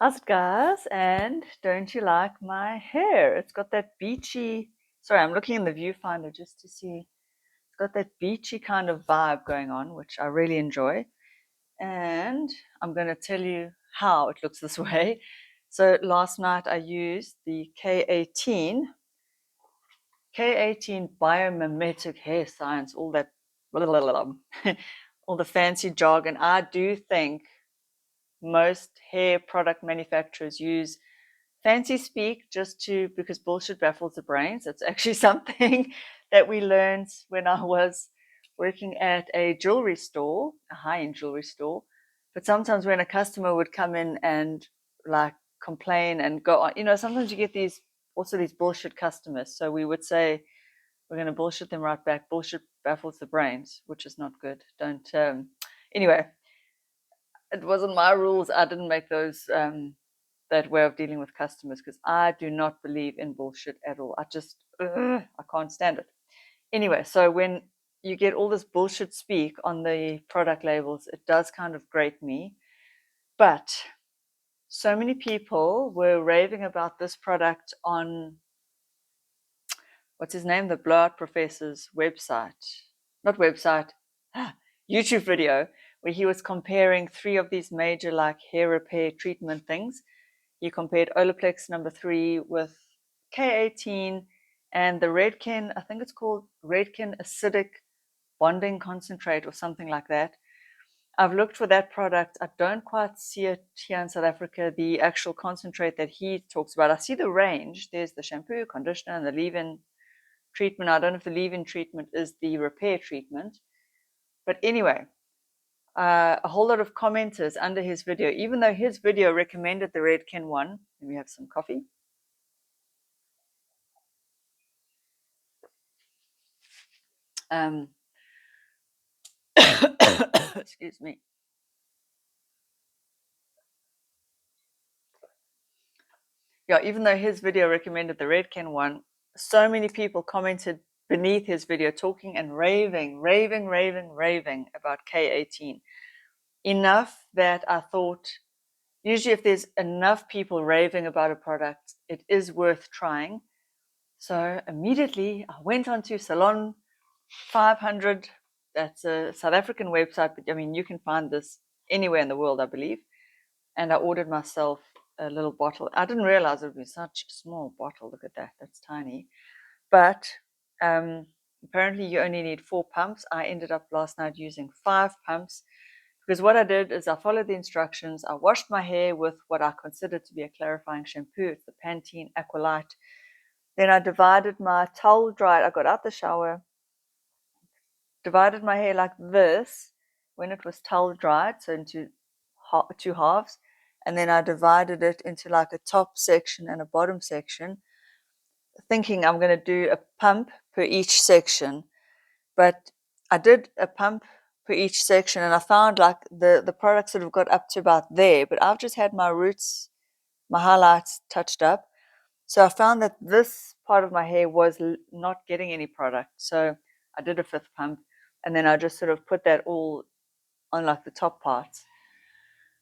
How's it, guys? And don't you like my hair? It's got that beachy. Sorry, I'm looking in the viewfinder just to see. It's got that beachy kind of vibe going on, which I really enjoy. And I'm going to tell you how it looks this way. So last night I used the K18 biomimetic hair science, all that, all the fancy jargon. I do think most hair product manufacturers use fancy speak just to because bullshit baffles the brains. It's actually something that we learned when I was working at a jewelry store, a high-end jewelry store. But sometimes when a customer would come in and like complain and go on, sometimes you get these bullshit customers. So we would say we're going to bullshit them right back. Bullshit baffles the brains, which is not good. Don't. Anyway, it wasn't my rules. I didn't make those that way of dealing with customers because I do not believe in bullshit at all. I can't stand it. Anyway, so when you get all this bullshit speak on the product labels, it does kind of grate me. But so many people were raving about this product on what's his name, the Blowout Professor's website, not website, YouTube video, where he was comparing three of these major like hair repair treatment things. He compared Olaplex number 3 with K18 and the Redken, I think it's called Redken Acidic Bonding Concentrate or something like that. I've looked for that product. I don't quite see it here in South Africa, the actual concentrate that he talks about. I see the range. There's the shampoo, conditioner, and the leave-in treatment. I don't know if the leave-in treatment is the repair treatment. But anyway, a whole lot of commenters under his video, even though his video recommended the Redken one. Let me have some coffee. Excuse me. Yeah, even though his video recommended the Redken one, so many people commented beneath his video talking and raving about K18. Enough that I thought, usually if there's enough people raving about a product, it is worth trying. So immediately I went onto Salon 500. That's a South African website, but I mean, you can find this anywhere in the world, I believe. And I ordered myself a little bottle. I didn't realize it would be such a small bottle. Look at that. That's tiny. But apparently you only need 4 pumps. I ended up last night using 5 pumps because what I did is I followed the instructions. I washed my hair with what I consider to be a clarifying shampoo. It's the Pantene Aqualite. Then I divided my towel dried. I got out the shower, divided my hair like this when it was towel dried, so into 2 halves. And then I divided it into like a top section and a bottom section, thinking I'm going to do a pump per each section. But I did a pump per each section, and I found like the product sort of got up to about there. But I've just had my roots, my highlights touched up. So I found that this part of my hair was not getting any product. So I did a 5th pump, and then I just sort of put that all on like the top parts.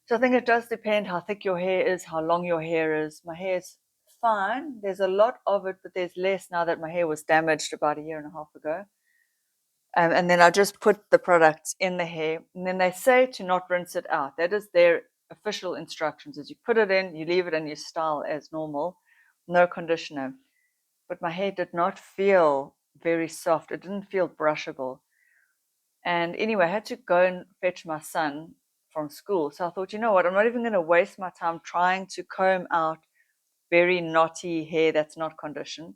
So I think it does depend how thick your hair is, how long your hair is. My hair is fine. There's a lot of it, but there's less now that my hair was damaged about a year and a half ago. And then I just put the products in the hair. And then they say to not rinse it out. That is their official instructions, is you put it in, you leave it, and you style as normal. No conditioner. But my hair did not feel very soft. It didn't feel brushable. And anyway, I had to go and fetch my son from school. So I thought, you know what, I'm not even going to waste my time trying to comb out very knotty hair that's not conditioned.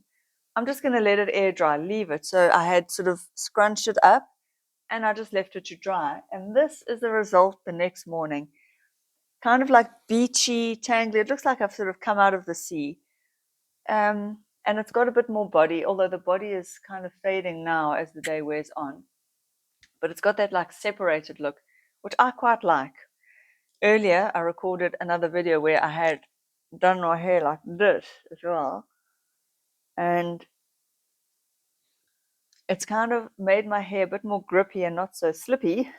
I'm just going to let it air dry, leave it. So I had sort of scrunched it up and I just left it to dry. And this is the result the next morning. Kind of like beachy, tangly. It looks like I've sort of come out of the sea. And it's got a bit more body, although the body is kind of fading now as the day wears on. But it's got that like separated look, which I quite like. Earlier, I recorded another video where I had done my hair like this as well. And it's kind of made my hair a bit more grippy and not so slippy.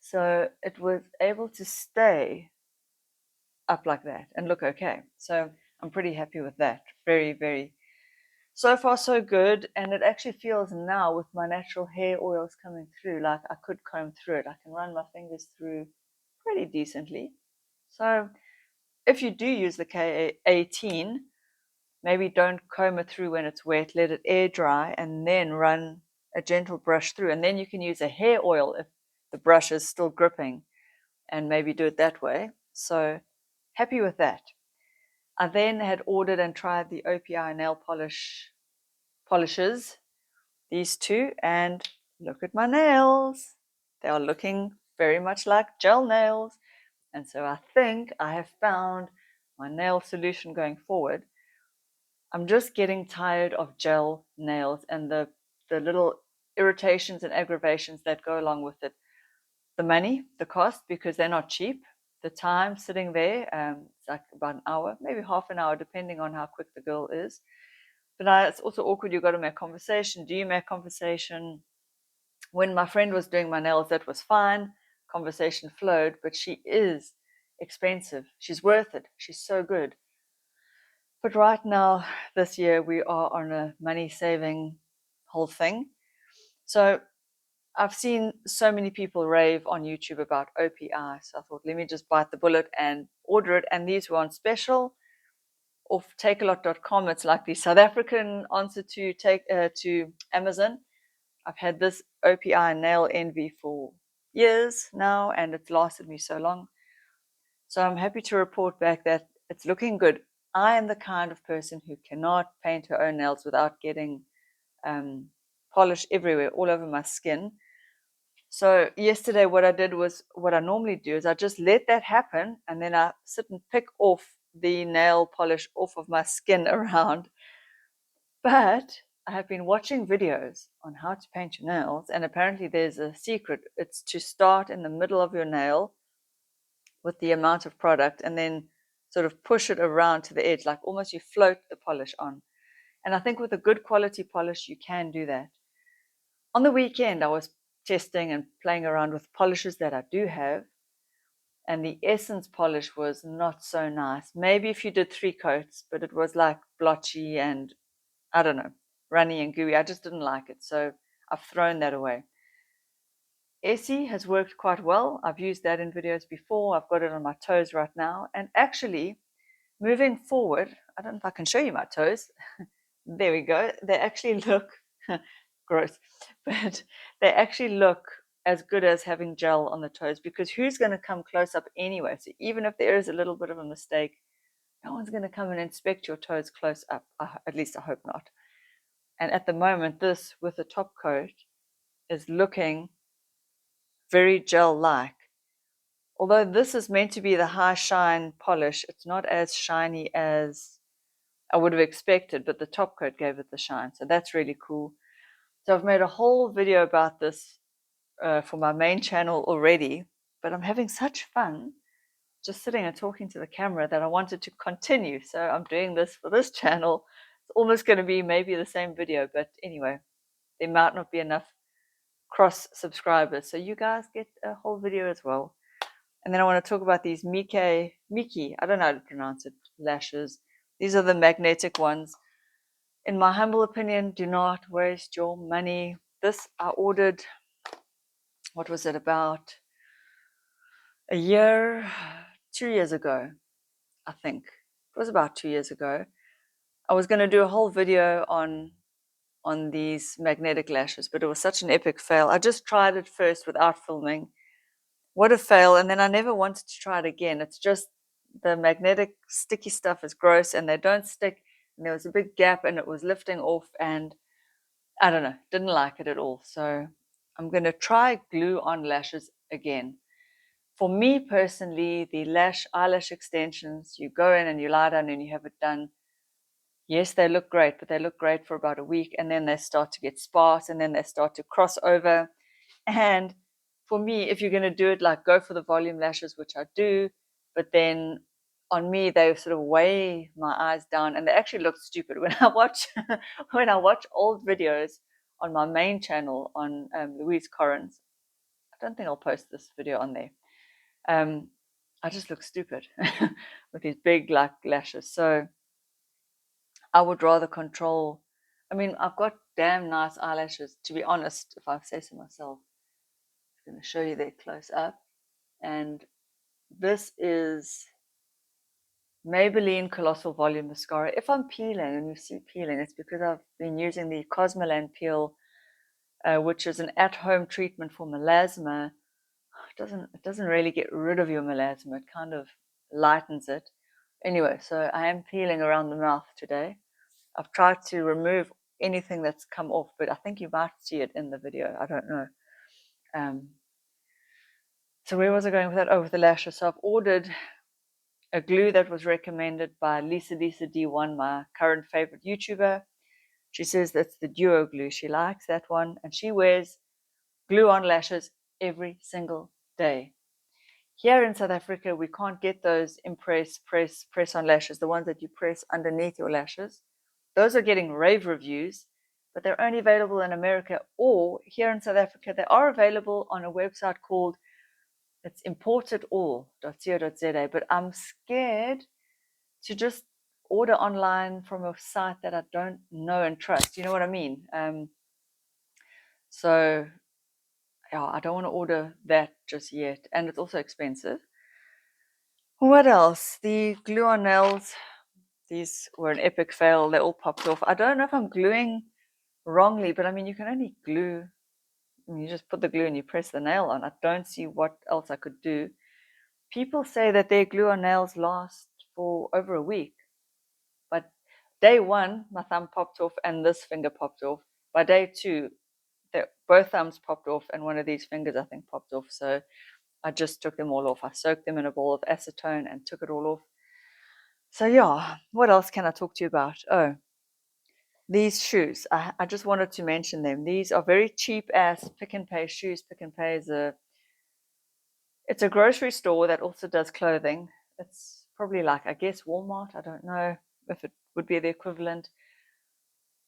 So it was able to stay up like that and look okay. So I'm pretty happy with that. Very, very, so far so good. And it actually feels now with my natural hair oils coming through like I could comb through it. I can run my fingers through pretty decently. So if you do use the K18, maybe don't comb it through when it's wet, let it air dry, and then run a gentle brush through. And then you can use a hair oil if the brush is still gripping, and maybe do it that way. So happy with that. I then had ordered and tried the OPI nail polishes, these two, and look at my nails. They are looking very much like gel nails. And so I think I have found my nail solution going forward. I'm just getting tired of gel nails and the little irritations and aggravations that go along with it. The money, the cost, because they're not cheap. The time sitting there, it's like about an hour, maybe half an hour, depending on how quick the girl is. But it's also awkward. You've got to make conversation. Do you make conversation? When my friend was doing my nails, that was fine. Conversation flowed, but she is expensive. She's worth it. She's so good. But right now, this year, we are on a money saving whole thing. So I've seen so many people rave on YouTube about OPI. So I thought, let me just bite the bullet and order it. And these were on special off takealot.com. It's like the South African answer to Amazon. I've had this OPI nail envy for years now, and it's lasted me so long. So I'm happy to report back that it's looking good. I am the kind of person who cannot paint her own nails without getting polish everywhere, all over my skin. So yesterday what I did was what I normally do is I just let that happen, and then I sit and pick off the nail polish off of my skin around. But I have been watching videos on how to paint your nails, and apparently there's a secret. It's to start in the middle of your nail with the amount of product and then sort of push it around to the edge, like almost you float the polish on. And I think with a good quality polish, you can do that. On the weekend, I was testing and playing around with polishes that I do have, and the Essence polish was not so nice. Maybe if you did 3 coats, but it was like blotchy and I don't know, runny and gooey. I just didn't like it, so I've thrown that away. Essie has worked quite well. I've used that in videos before. I've got it on my toes right now. And actually, moving forward, I don't know if I can show you my toes. There we go. They actually look gross, but they actually look as good as having gel on the toes, because who's going to come close up anyway? So even if there is a little bit of a mistake, no one's going to come and inspect your toes close up. At least I hope not. And at the moment, this with the top coat is looking very gel-like. Although this is meant to be the high shine polish, it's not as shiny as I would have expected, but the top coat gave it the shine. So that's really cool. So I've made a whole video about this for my main channel already, but I'm having such fun just sitting and talking to the camera that I wanted to continue. So I'm doing this for this channel. It's almost going to be maybe the same video, but anyway, there might not be enough cross subscribers. So you guys get a whole video as well. And then I want to talk about these Mieke, I don't know how to pronounce it, lashes. These are the magnetic ones. In my humble opinion, do not waste your money. This I ordered, what was it, about a year, 2 years ago, I think. It was about 2 years ago. I was going to do a whole video on these magnetic lashes, but it was such an epic fail. I just tried it first without filming. What a fail. And then I never wanted to try it again. It's just the magnetic sticky stuff is gross and they don't stick. And there was a big gap and it was lifting off, and I don't know, didn't like it at all. So I'm going to try glue on lashes again. For me personally, the eyelash extensions, you go in and you lie down and you have it done. Yes, they look great, but they look great for about a week, and then they start to get sparse, and then they start to cross over. And for me, if you're going to do it, like go for the volume lashes, which I do, but then on me they sort of weigh my eyes down, and they actually look stupid when I watch when I watch old videos on my main channel on Louise Corrins. I don't think I'll post this video on there. I just look stupid with these big like lashes. So I would rather control. I mean, I've got damn nice eyelashes, to be honest, if I say so myself. I'm going to show you that close up. And this is Maybelline Colossal Volume Mascara. If I'm peeling and you see peeling, it's because I've been using the Cosmoland Peel, which is an at-home treatment for melasma. It doesn't really get rid of your melasma. It kind of lightens it. Anyway, so I am peeling around the mouth today. I've tried to remove anything that's come off, but I think you might see it in the video. I don't know. So where was I going with that? Oh, with the lashes. So I've ordered a glue that was recommended by Lisa D1, my current favorite YouTuber. She says that's the duo glue. She likes that one, and she wears glue on lashes every single day. Here in South Africa, we can't get those press on lashes, the ones that you press underneath your lashes. Those are getting rave reviews, but they're only available in America, or here in South Africa, they are available on a website called it's importedall.co.za, but I'm scared to just order online from a site that I don't know and trust. You know what I mean? So yeah, I don't want to order that just yet, and it's also expensive. What else? The glue on nails. These were an epic fail. They all popped off. I don't know if I'm gluing wrongly, but I mean, you can only glue. I mean, you just put the glue and you press the nail on. I don't see what else I could do. People say that their glue on nails last for over a week, but day one, my thumb popped off and this finger popped off. By day two, both thumbs popped off and one of these fingers, I think, popped off. So I just took them all off. I soaked them in a bowl of acetone and took it all off. So yeah, what else can I talk to you about? Oh, these shoes. I just wanted to mention them. These are very cheap ass Pick n Pay shoes. Pick n Pay is it's a grocery store that also does clothing. It's probably like, I guess, Walmart. I don't know if it would be the equivalent.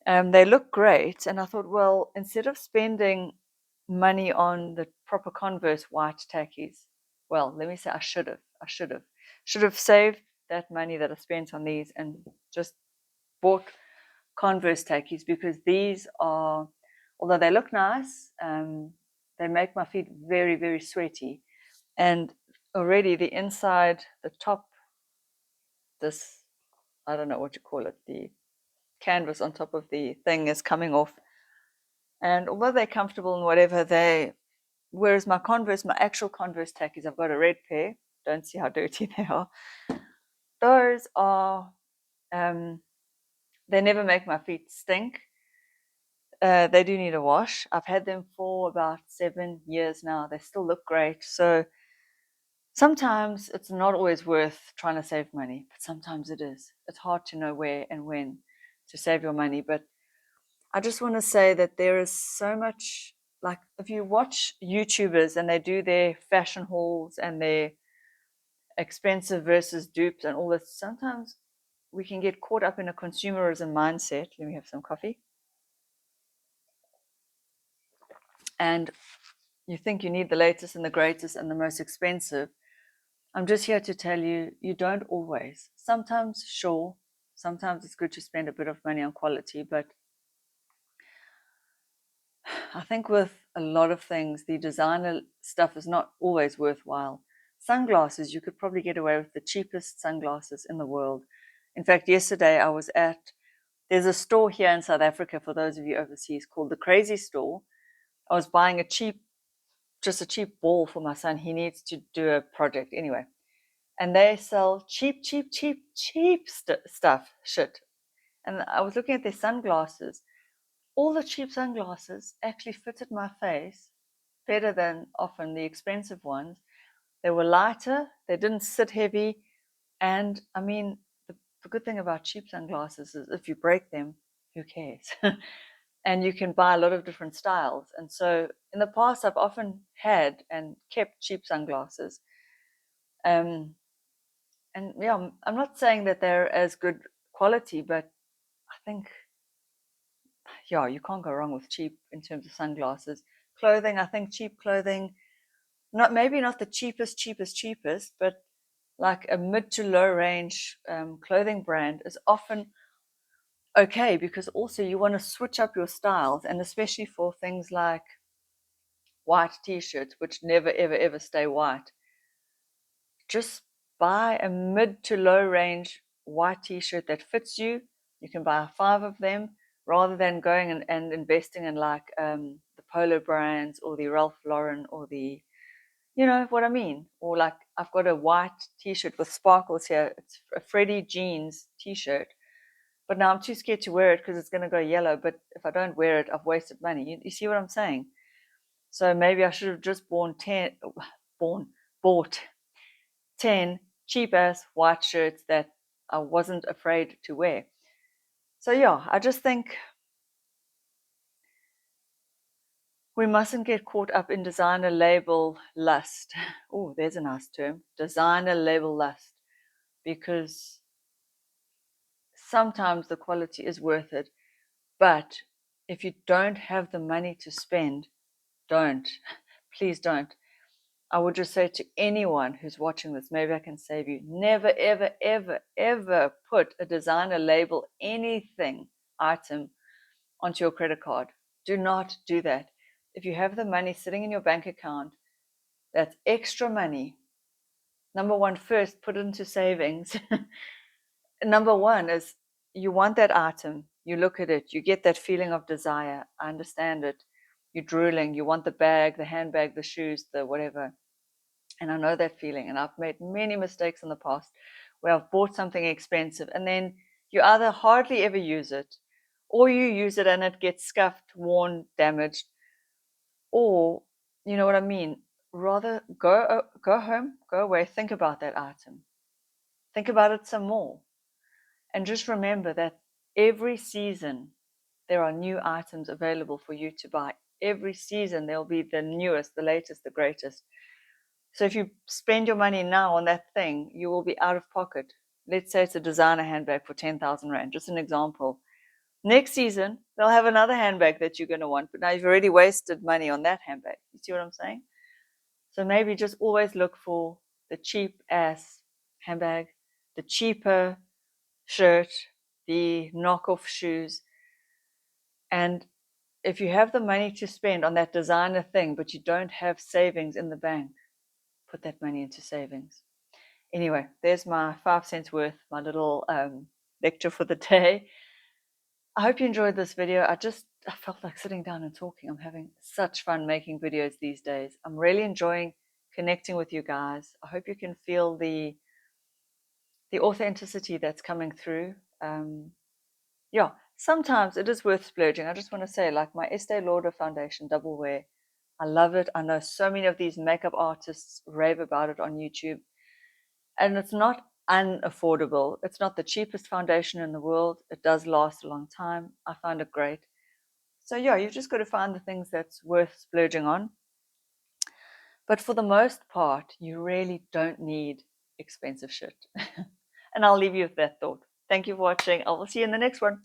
They look great, and I thought, well, instead of spending money on the proper Converse white tackies, well, let me say I should have saved that money that I spent on these and just bought Converse tackies, because these are, although they look nice, they make my feet very, very sweaty. And already the inside, the top, this, I don't know what you call it, the canvas on top of the thing is coming off. And although they're comfortable and whatever, whereas my Converse, my actual Converse tackies, I've got a red pair. Don't see how dirty they are. Those are, they never make my feet stink. They do need a wash. I've had them for about 7 years now. They still look great. So sometimes it's not always worth trying to save money, but sometimes it is. It's hard to know where and when to save your money. But I just want to say that there is so much, like if you watch YouTubers and they do their fashion hauls and their expensive versus dupes and all this, sometimes we can get caught up in a consumerism mindset. Let me have some coffee. And you think you need the latest and the greatest and the most expensive. I'm just here to tell you, you don't always. Sometimes, sure, sometimes it's good to spend a bit of money on quality, but I think with a lot of things, the designer stuff is not always worthwhile. Sunglasses, you could probably get away with the cheapest sunglasses in the world. In fact, yesterday I was there's a store here in South Africa, for those of you overseas, called the Crazy Store. I was buying just a cheap ball for my son. He needs to do a project anyway. And they sell cheap, stuff, shit. And I was looking at their sunglasses. All the cheap sunglasses actually fitted my face better than often the expensive ones. They were lighter, they didn't sit heavy. And I mean, the good thing about cheap sunglasses is if you break them, who cares? And you can buy a lot of different styles. And so in the past, I've often had and kept cheap sunglasses. And yeah, I'm not saying that they're as good quality, but I think, yeah, you can't go wrong with cheap in terms of sunglasses. Clothing, I think cheap clothing, maybe not the cheapest, but like a mid to low range clothing brand is often okay, because also you want to switch up your styles, and especially for things like white t-shirts, which never ever ever stay white. Just buy a mid to low range white t-shirt that fits you. You can buy 5 of them rather than going and investing in like the Polo brands or the Ralph Lauren or the, you know what I mean? Or like I've got a white t-shirt with sparkles here. It's a Freddie jeans t-shirt. But now I'm too scared to wear it because it's going to go yellow. But if I don't wear it, I've wasted money. You see what I'm saying? So maybe I should have just bought 10 cheap ass white shirts that I wasn't afraid to wear. So yeah, I just think we mustn't get caught up in designer label lust. Oh, there's a nice term. Designer label lust. Because sometimes the quality is worth it. But if you don't have the money to spend, don't. Please don't. I would just say to anyone who's watching this, maybe I can save you. Never, ever, ever, ever put a designer label anything item onto your credit card. Do not do that. If you have the money sitting in your bank account, that's extra money. Number one, first, put it into savings. Number one is you want that item. You look at it, you get that feeling of desire. I understand it. You're drooling. You want the bag, the handbag, the shoes, the whatever. And I know that feeling. And I've made many mistakes in the past where I've bought something expensive and then you either hardly ever use it or you use it and it gets scuffed, worn, damaged. Or, you know what I mean? Rather go home, go away, think about that item. Think about it some more. And just remember that every season there are new items available for you to buy. Every season there'll be the newest, the latest, the greatest. So if you spend your money now on that thing, you will be out of pocket. Let's say it's a designer handbag for 10,000 Rand, just an example. Next season, they'll have another handbag that you're going to want, but now you've already wasted money on that handbag. You see what I'm saying? So maybe just always look for the cheap ass handbag, the cheaper shirt, the knockoff shoes. And if you have the money to spend on that designer thing, but you don't have savings in the bank, put that money into savings. Anyway, there's my 5 cents worth, my little lecture for the day. I hope you enjoyed this video. I felt like sitting down and talking. I'm having such fun making videos these days. I'm really enjoying connecting with you guys. I hope you can feel the authenticity that's coming through. Yeah, sometimes it is worth splurging. I just want to say, like my Estee Lauder foundation double wear, I love it. I know so many of these makeup artists rave about it on YouTube. And it's not unaffordable. It's not the cheapest foundation in the world. It does last a long time. I find it great. So yeah, you've just got to find the things that's worth splurging on. But for the most part, you really don't need expensive shit. And I'll leave you with that thought. Thank you for watching. I will see you in the next one.